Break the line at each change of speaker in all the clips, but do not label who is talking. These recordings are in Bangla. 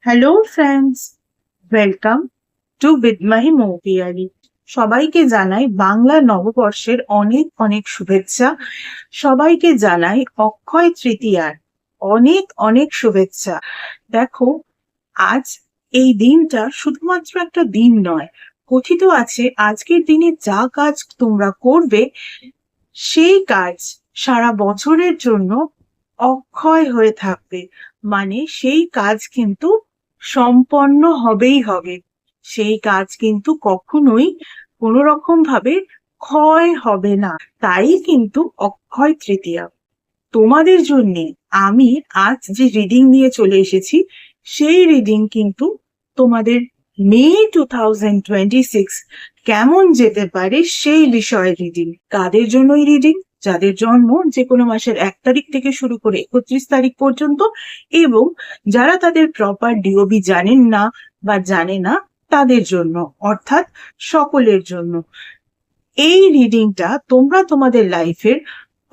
হ্যালো ফ্রেন্ডস, ওয়েলকাম টু বিদমাহি মৌপিয়ারি। সবাইকে জানাই বাংলা নববর্ষের অনেক অনেক শুভেচ্ছা। সবাইকে জানাই অক্ষয় তৃতীয়ার অনেক অনেক শুভেচ্ছা। দেখো, আজ এই দিনটা শুধুমাত্র একটা দিন নয়, কথিত আছে আজকের দিনে যা কাজ তোমরা করবে সেই কাজ সারা বছরের জন্য অক্ষয় হয়ে থাকবে। মানে সেই কাজ কিন্তু সম্পন্ন হবেই হবে। সেই কাজ কিন্তু কখনোই কোনো রকম ভাবে ক্ষয় হবে না। তাই কিন্তু অক্ষয় তৃতীয়া। তোমাদের জন্য আমি আজ যে রিডিং নিয়ে চলে এসেছি, সেই রিডিং কিন্তু তোমাদের মে 2026 কেমন যেতে পারে সেই বিষয়ে রিডিং। কাদের জন্য এই রিডিং? যাদের জন্ম যে কোনো মাসের 1 তারিখ থেকে শুরু করে 31 তারিখ পর্যন্ত, এবং যারা তাদের প্রপার ডিওবি জানেন না বা জানে না তাদের জন্য, অর্থাৎ সকলের জন্য। এই রিডিংটা তোমরা তোমাদের লাইফের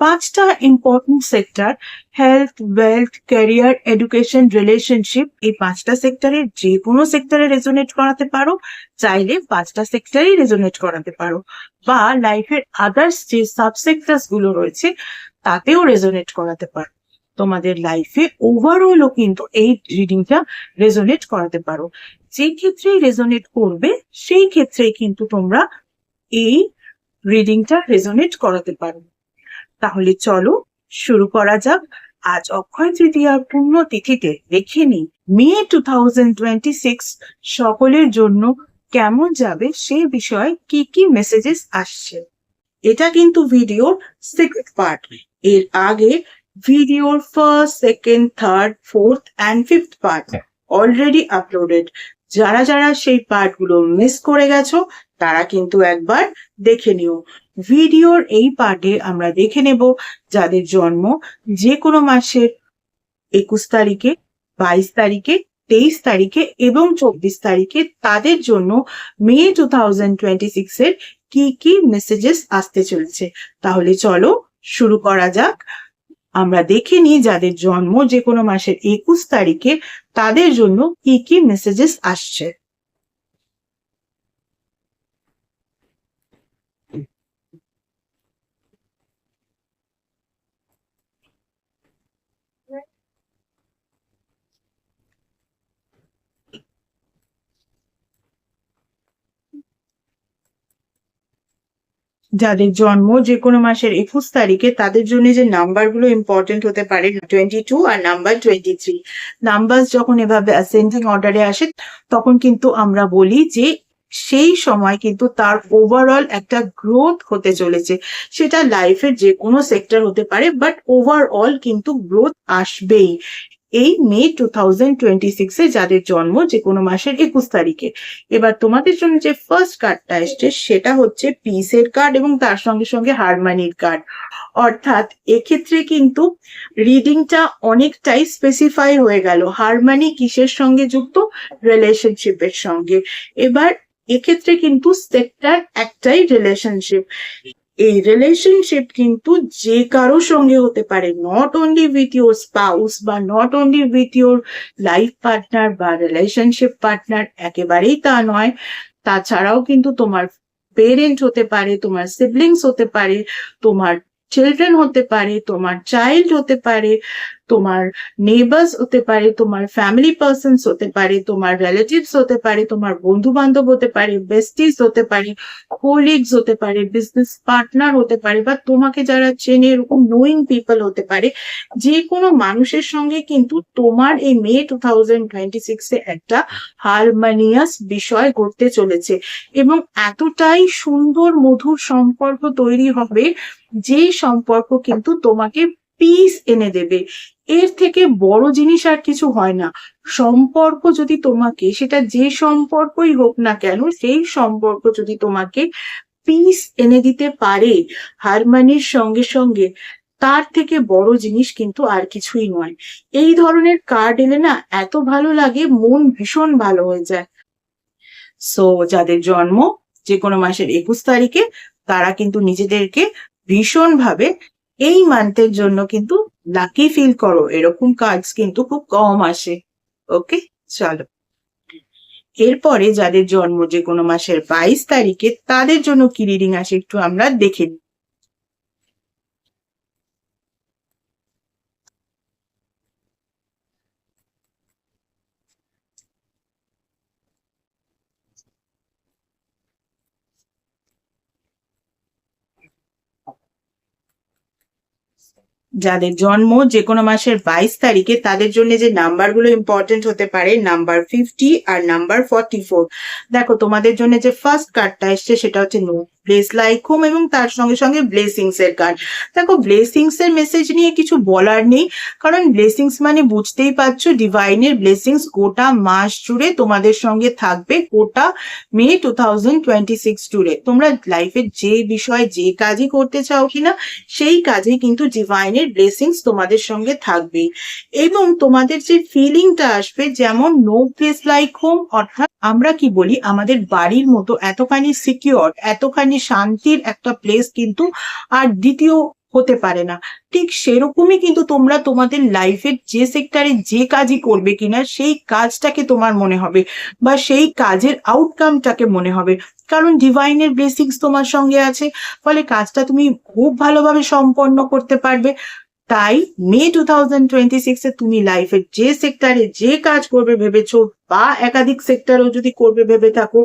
5টা important sector, health, wealth, career, education, relationship, এই 5টা সেক্টরের যে কোনো সেক্টরে রেজোনেট করাতে পারো। চাইলে 5টা সেক্টরেই রেজোনেট করাতে পারো, বা লাইফের আদার্স যে সাবসেক্টরস গুলো রয়েছে তাতেও রেজোনেট করাতে পারো। তোমাদের লাইফে ওভারঅলও কিন্তু এই রিডিংটা রেজোনেট করাতে পারো। যে ক্ষেত্রেই রেজোনেট করবে সেই ক্ষেত্রেই কিন্তু তোমরা এই রিডিংটা রেজোনেট করাতে পারো। তাহলে চলো শুরু করা যাক। আজ অক্ষয় তৃতীয়ার পূর্ণ তিথিতে দেখে নিই মে 2026 সকলের জন্য কেমন যাবে সেই বিষয়ে কি কি মেসেজেস আসছে। এটা কিন্তু ভিডিওর 6th পার্ট। এর আগে ভিডিওর 1st, 2nd, 3rd, 4th and 5th part already uploaded. যারা যারা সেই পার্ট গুলো মিস করে গেছো তারা কিন্তু একবার দেখে নিও। ভিডিওর এই পার্টে আমরা দেখে নেব যাদের জন্ম যে কোনো মাসের 21 তারিখে, 22 তারিখে, 23 তারিখে এবং 24 তারিখে, তাদের জন্য মে 2026 এর কি কি মেসেজেস আসতে চলেছে। তাহলে চলো শুরু করা যাক। আমরা দেখে নিই যাদের জন্ম যে কোনো মাসের 21 তারিখে তাদের জন্য কি কি মেসেজেস আসছে। যাদের জন্ম যে কোনো মাসের 21 তারিখে তাদের জন্য যে নাম্বারগুলো ইম্পর্টেন্ট হতে পারে 22 আর নাম্বার 23। নাম্বার যখন এভাবে অ্যাসেন্ডিং অর্ডারে আসে তখন কিন্তু আমরা বলি যে সেই সময় কিন্তু তার ওভারঅল একটা গ্রোথ হতে চলেছে। সেটা লাইফের যে কোনো সেক্টর হতে পারে, বাট ওভারঅল কিন্তু গ্রোথ আসবেই এই মে 2026 যাদের জন্ম যে কোনো মাসের 21 তারিখে। এবার তোমাদের জন্য যে ফার্স্ট কার্ডটা এসছে সেটা হচ্ছে পিসের কার্ড এবং তার সঙ্গে সঙ্গে হারমানির কার্ড। অর্থাৎ এক্ষেত্রে কিন্তু রিডিংটা অনেকটাই স্পেসিফাই হয়ে গেল। হারমানি কিসের সঙ্গে যুক্ত? রিলেশনশিপের সঙ্গে। এবার এক্ষেত্রে কিন্তু সেক্টর একটাই, রিলেশনশিপ। এই রিলেশনশিপ কিন্তু যে কারো সঙ্গে হতে পারে, not only with your spouse বা not only with your life partner বা রিলেশনশিপ পার্টনার, একেবারেই তা নয়। তাছাড়াও কিন্তু তোমার পেরেন্ট হতে পারে, তোমার সিবলিংস হতে পারে, তোমার চিলড্রেন হতে পারে, তোমার চাইল্ড হতে পারে, তোমার নেবার্স হতে পারে, তোমার ফ্যামিলি পার্সনস হতে পারে, তোমার রিলেটিভস হতে পারে, তোমার বন্ধু বান্ধব হতে পারে, বেস্টিস হতে পারে, কোলিগস হতে পারে, বিজনেস পার্টনার হতে পারে, বা তোমাকে যারা চেনে এরকম নোয়িং পিপল হতে পারে। যে কোনো মানুষের সঙ্গে কিন্তু তোমার এই মে 2026 একটা হারমোনিয়াস বিষয় ঘটতে চলেছে, এবং এতটাই সুন্দর মধুর সম্পর্ক তৈরি হবে যে সম্পর্ক কিন্তু তোমাকে পিস এনে দেবে। এর থেকে বড় জিনিস আর কিছু হয় না। সম্পর্ক যদি তোমাকে, সেটা যে সম্পর্কই হোক না কেন, সেই সম্পর্ক যদি তোমাকে পিস এনে দিতে পারে হারমানির সঙ্গে সঙ্গে, তার থেকে বড় জিনিস কিন্তু আর কিছুই নয়। এই ধরনের কার্ড এলে না এত ভালো লাগে, মন ভীষণ ভালো হয়ে যায়। সো যাদের জন্ম যে কোনো মাসের 21 তারিখে তারা কিন্তু নিজেদেরকে ভীষণ ভাবে এই মান্থের জন্য কিন্তু লাকি ফিল করো। এরকম কার্ডস কিন্তু খুব কম আসে। ওকে, চলো, এরপরে যাদের জন্ম যে কোনো মাসের 22 তারিখে তাদের জন্য কি রিডিং আসে একটু আমরা দেখে নিই। যাদের জন্ম যে কোনো মাসের 22 তারিখে তাদের জন্য যে নাম্বারগুলো ইম্পর্টেন্ট হতে পারে, নাম্বার 50 আর নাম্বার 44। দেখো তোমাদের জন্য যে ফার্স্ট কার্ডটা এসছে সেটা হচ্ছে নো প্লেস লাইক হোম এবং তার সঙ্গে সঙ্গে ব্লেসিংস এর কার্ড। দেখো ব্লেসিংস এর মেসেজ নিয়ে কিছু বলার নেই, কারণ ব্লেসিংস মানে বুঝতেই পারছো ডিভাইনের ব্লেসিংস গোটা মাস জুড়ে তোমাদের সঙ্গে থাকবে, গোটা মে 2026 জুড়ে। তোমরা লাইফের যে বিষয় যে কাজই করতে চাও কিনা সেই কাজে কিন্তু ডিভাইনের ব্লেসিংস তোমাদের সঙ্গে থাকবে। এবং তোমাদের যে ফিলিংটা আসবে, যেমন নো প্লেস লাইক হোম, অর্থাৎ আমরা কি বলি আমাদের বাড়ির মতো এতখানি সিকিউর, এতখানি শান্তির একটা প্লেস কিন্তু আর দ্বিতীয় হতে পারে না। ঠিক সেরকমই কিন্তু তোমরা তোমাদের লাইফের যে সেক্টরে যে কাজই করবে কিনা সেই কাজটাকে তোমার মনে হবে, বা সেই কাজের আউটকামটাকে মনে হবে, কারণ ডিভাইনের ব্লেসিংস তোমার সঙ্গে আছে, ফলে কাজটা তুমি খুব ভালোভাবে সম্পন্ন করতে পারবে। তাই মে 2026 তুমি লাইফের যে সেক্টরে যে কাজ করবে ভেবেছো, বা একাধিক সেক্টরেও যদি করবে ভেবে থাকো,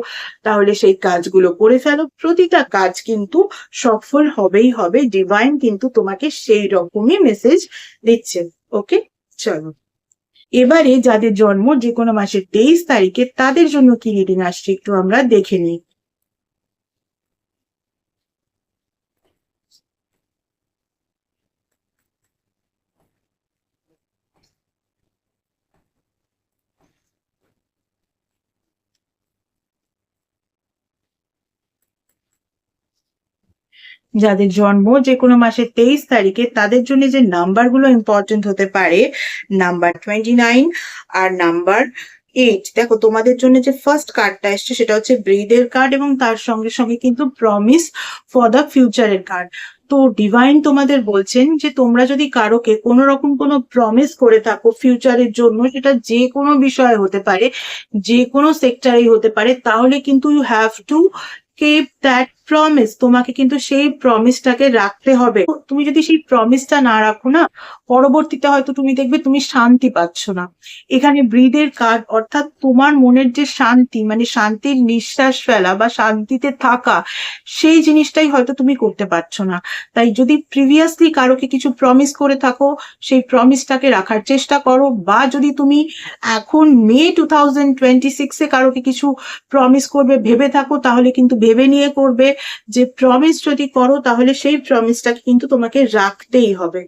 তাহলে সেই কাজগুলো করে ফেলো। প্রতিটা কাজ কিন্তু সফল হবেই হবে, ডিভাইন কিন্তু তোমাকে সেই রকমই মেসেজ দিচ্ছে। ওকে, চলো, এবারে যাদের জন্ম যে কোনো মাসের 23 তারিখে তাদের জন্য কি রিডিং আসছে একটু আমরা দেখে নিই। যাদের জন্ম যে কোনো মাসের 23 তারিখে তাদের জন্য যে নাম্বারগুলো ইম্পর্টেন্ট হতে পারে, নাম্বার 29 আর নাম্বার 8। দেখো তোমাদের জন্য যে ফার্স্ট কার্ডটা এসছে সেটা হচ্ছে ব্রিদের কার্ড এবং তার সঙ্গে সঙ্গে কিন্তু প্রমিস ফর দ্য ফিউচারের কার্ড। তো ডিভাইন তোমাদের বলছেন যে তোমরা যদি কারোকে কোনো রকম কোনো প্রমিস করে থাকো ফিউচারের জন্য, সেটা যে কোনো বিষয়ে হতে পারে, যে কোনো সেক্টরেই হতে পারে, তাহলে কিন্তু you have to keep that promise. তোমাকে কিন্তু সেই প্রমিসটাকে রাখতে হবে। তুমি যদি সেই প্রমিসটা না রাখো না, পরবর্তীতে হয়তো তুমি দেখবে তুমি শান্তি পাচ্ছ না। এখানে ব্রিদের কার্ড, অর্থাৎ তোমার মনের যে শান্তি, মানে শান্তির নিঃশ্বাস ফেলা বা শান্তিতে থাকা, সেই জিনিসটাই হয়তো তুমি করতে পারছো না। তাই যদি প্রিভিয়াসলি কারোকে কিছু প্রমিস করে থাকো, সেই প্রমিসটাকে রাখার চেষ্টা করো। বা যদি তুমি এখন মে 2026 কারোকে কিছু প্রমিস করবে ভেবে থাকো, তাহলে কিন্তু ভেবে নিয়ে করবে। যে প্রমিস যদি করো তাহলে সেই প্রমিসটাকে কিন্তু তোমাকে রাখতেই হবে।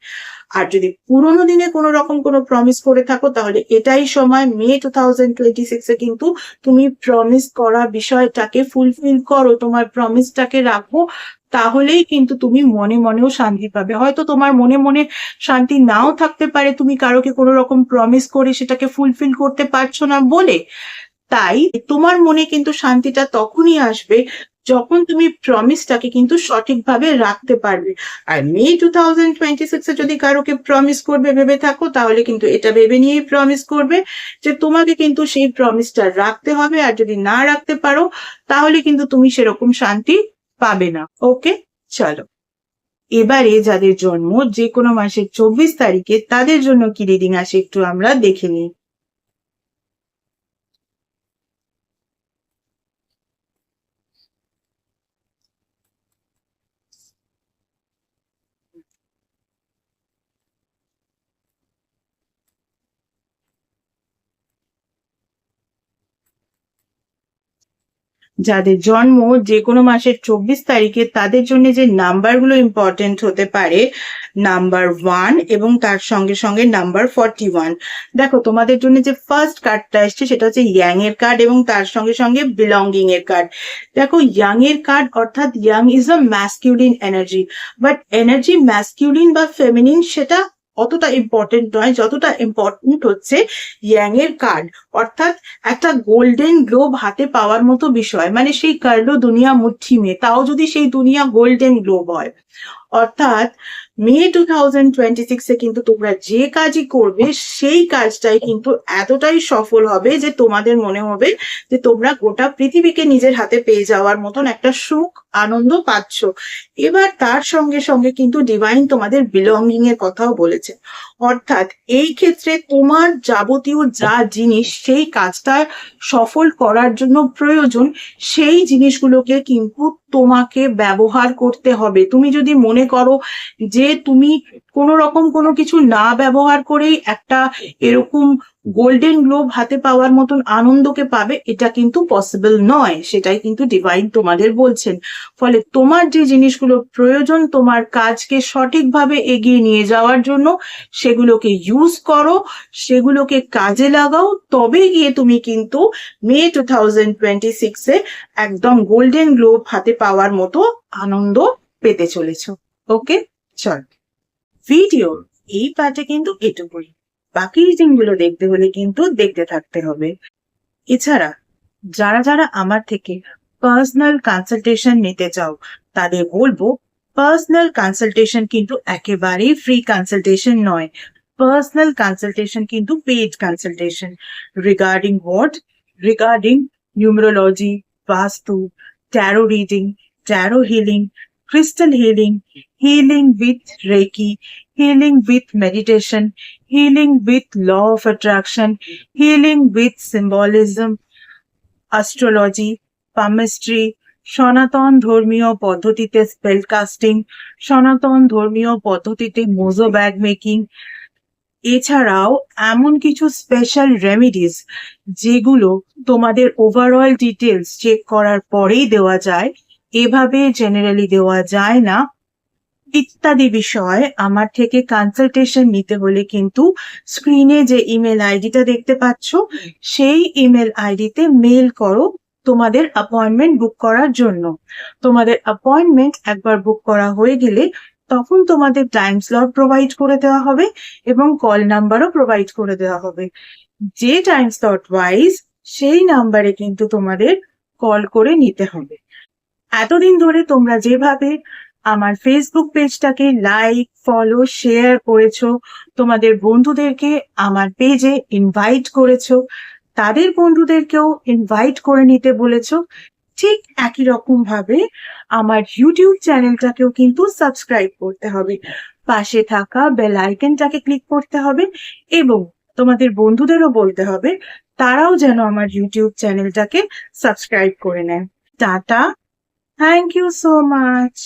আর যদি পুরোনো দিনে কোনো রকম কোনো প্রমিস করে থাকো, তাহলে এটাই সময় মে 2026 কিন্তু তুমি প্রমিস করা বিষয়টাকে ফুলফিল করো, তোমার প্রমিসটাকে রাখো। তাহলেই কিন্তু তুমি মনে মনেও শান্তি পাবে। হয়তো তোমার মনে মনে শান্তি নাও থাকতে পারে, তুমি কারোকে কোনো রকম প্রমিস করে সেটাকে ফুলফিল করতে পারছো না বলে। তাই তোমার মনে কিন্তু শান্তিটা তখনই আসবে যখন তুমি প্রমিসটাকে কিন্তু সঠিকভাবে রাখতে পারবে। আর মে 2026 যদি কারোকে প্রমিস করবে ভেবে থাকো, তাহলে কিন্তু এটা ভেবে নিয়েই প্রমিস করবে যে তোমাকে কিন্তু সেই প্রমিসটা রাখতে হবে। আর যদি না রাখতে পারো, তাহলে কিন্তু তুমি সেরকম শান্তি পাবে না। ওকে, চলো, এবারে যাদের জন্ম যে কোনো মাসের 24 তারিখে তাদের জন্য কি রিডিং আসে একটু আমরা দেখে নিই। যাদের জন্ম যে কোনো মাসের 24 তারিখে তাদের জন্য যে নাম্বারগুলো ইম্পর্টেন্ট হতে পারে, নাম্বার 1 এবং তার সঙ্গে সঙ্গে নাম্বার 41। দেখো তোমাদের জন্য যে ফার্স্ট কার্ডটা এসছে সেটা হচ্ছে ইয়াং এর কার্ড এবং তার সঙ্গে সঙ্গে বিলঙ্গিং এর কার্ড। দেখো ইয়াং এর কার্ড, অর্থাৎ young is a masculine energy, but energy masculine বা ফেমিনিন সেটা অতটা ইম্পর্টেন্ট নয় যতটা ইম্পর্টেন্ট হচ্ছে ইয়াং এর কার্ড, অর্থাৎ একটা গোল্ডেন গ্লোব হাতে পাওয়ার মতো বিষয়। মানে সেই কার্লো দুনিয়া মুঠি মে, তাও যদি সেই দুনিয়া গোল্ডেন গ্লোব হয়। অর্থাৎ মে 2026-এ কিন্তু তোমরা যে কাজই করবে সেই কাজটাই কিন্তু এতটাই সফল হবে যে তোমাদের মনে হবে যে তোমরা গোটা পৃথিবীকে নিজের হাতে পেয়ে যাওয়ার মতন একটা সুখ আনন্দ পাচ্ছ। এবার তার সঙ্গে সঙ্গে কিন্তু ডিভাইন তোমাদের বিলঙ্গিং এর কথাও বলেছে, অর্থাৎ এই ক্ষেত্রে তোমার যাবতীয় যা জিনিস সেই কাজটা সফল করার জন্য প্রয়োজন, সেই জিনিসগুলোকে কিন্তু তোমাকে ব্যবহার করতে হবে। তুমি যদি মনে করো যে তুমি কোনো রকম কোনো কিছু না ব্যবহার করেই একটা এরকম গোল্ডেন গ্লোব হাতে পাওয়ার মতন আনন্দকে পাবে, এটা কিন্তু পসিবল নয়, সেটাই কিন্তু ডিভাইন তোমাদের বলছেন। ফলে তোমার যে জিনিসগুলো প্রয়োজন তোমার কাজকে সঠিকভাবে এগিয়ে নিয়ে যাওয়ার জন্য, সেগুলোকে ইউজ করো, সেগুলোকে কাজে লাগাও, তবে গিয়ে তুমি কিন্তু মে 2026-এ একদম গোল্ডেন গ্লোব হাতে পাওয়ার মতো আনন্দ পেতে চলেছো। ওকে, চল ভিডিও এই পার্টে কিন্তু এটুকুই, বাকি রিডিং গুলো দেখতে হলে কিন্তু দেখতে থাকতে হবে। এছাড়া যারা যারা আমার থেকে পার্সোনাল কনসালটেশন নিতে চাও তাদের বলবো, পার্সোনাল কনসালটেশন কিন্তু একেবারেই ফ্রি কনসালটেশন নয়। পার্সোনাল কনসালটেশন কিন্তু paid consultation. Regarding what? Regarding numerology, vastu, tarot reading, tarot healing, crystal healing, healing with Reiki, healing with meditation, healing with law of attraction, healing with symbolism, astrology, palmistry, সনাতন ধর্মীয় পদ্ধতিতে স্পেল কাস্টিং, সনাতন ধর্মীয় পদ্ধতিতে মোজো ব্যাগ মেকিং, এছাড়াও এমন কিছু স্পেশাল রেমেডিস যেগুলো তোমাদের ওভারঅল ডিটেলস চেক করার পরেই দেওয়া যায়, এভাবে জেনারেলি দেওয়া যায় না, ইত্যাদি বিষয় আমার থেকে কনসালটেশন নিতে হলে কিন্তু স্ক্রিনে যে ইমেল আইডিটা দেখতে পাচ্ছ সেই ইমেল আইডিতে মেল করো তোমাদের অ্যাপয়েন্টমেন্ট বুক করার জন্য। তোমাদের অ্যাপয়েন্টমেন্ট একবার বুক করা হয়ে গেলে তখন তোমাদের টাইম স্লট প্রোভাইড করে দেওয়া হবে এবং কল নাম্বারও প্রোভাইড করে দেওয়া হবে। যে টাইম স্লট ওয়াইজ সেই নাম্বারে কিন্তু তোমাদের কল করে নিতে হবে। এতদিন ধরে তোমরা যেভাবে আমার ফেসবুক পেজটাকে লাইক, ফলো, শেয়ার করেছো, তোমাদের বন্ধুদেরকে আমার পেজে ইনভাইট করেছো, তাদের বন্ধুদেরকেও ইনভাইট করে নিতে বলেছো, ঠিক একই রকম ভাবে আমার ইউটিউব চ্যানেলটাকেও কিন্তু সাবস্ক্রাইব করতে হবে। পাশে থাকা বেল আইকনটাকে ক্লিক করতে হবে এবং তোমাদের বন্ধুদেরও বলতে হবে তারাও যেন আমার ইউটিউব চ্যানেলটাকে সাবস্ক্রাইব করে নেয়। Tata, thank you so much.